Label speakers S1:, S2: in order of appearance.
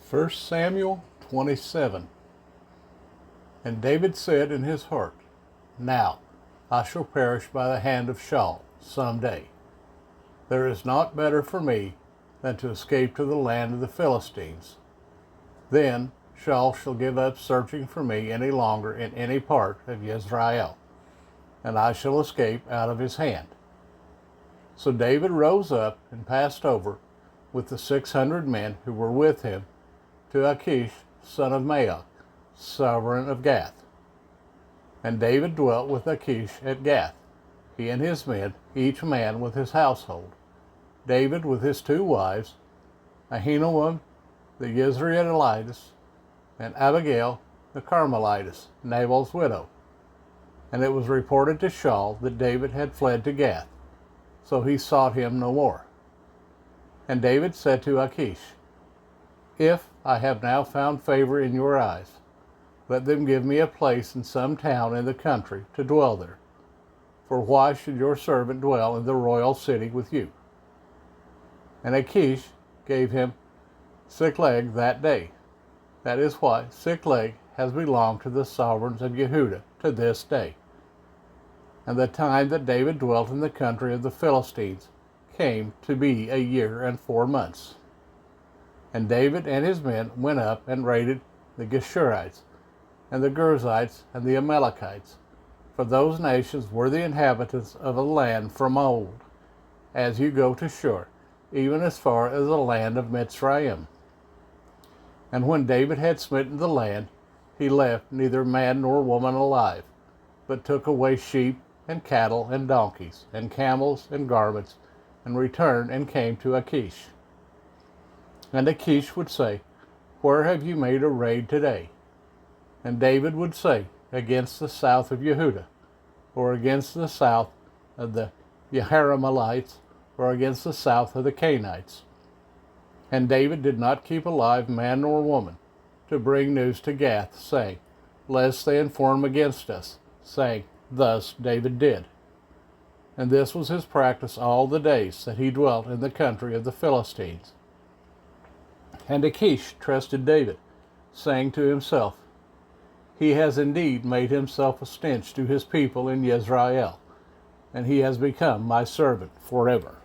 S1: 1 Samuel 27. And David said in his heart, Now I shall perish by the hand of Shaul some day. There is naught better for me than to escape to the land of the Philistines. Then Shaul shall give up searching for me any longer in any part of Israel, and I shall escape out of his hand. So David rose up and passed over with the 600 men who were with him to Achish, son of Maoch, sovereign of Gath. And David dwelt with Achish at Gath, he and his men, each man with his household. David with his 2 wives, Ahinoam the Jezreelitess, and Abigail the Carmelitess, Nabal's widow. And it was reported to Shaul that David had fled to Gath, so he sought him no more. And David said to Achish, If I have now found favor in your eyes, let them give me a place in some town in the country to dwell there. For why should your servant dwell in the royal city with you? And Achish gave him Ziklag that day. That is why Ziklag has belonged to the sovereigns of Yehudah to this day. And the time that David dwelt in the country of the Philistines came to be 1 year and 4 months. And David and his men went up and raided the Geshurites, and the Girzites, and the Amalekites, for those nations were the inhabitants of a land from old, as you go to Shur, even as far as the land of Mitzrayim. And when David had smitten the land, he left neither man nor woman alive, but took away sheep and cattle and donkeys and camels and garments, and returned and came to Achish. And Achish would say, Where have you made a raid today? And David would say, Against the south of Yehudah, or against the south of the Yeharamalites, or against the south of the Canaanites. And David did not keep alive man nor woman to bring news to Gath, saying, Lest they inform against us, saying, Thus David did. And this was his practice all the days that he dwelt in the country of the Philistines. And Achish trusted David, saying to himself, He has indeed made himself a stench to his people in Israel, and he has become my servant forever.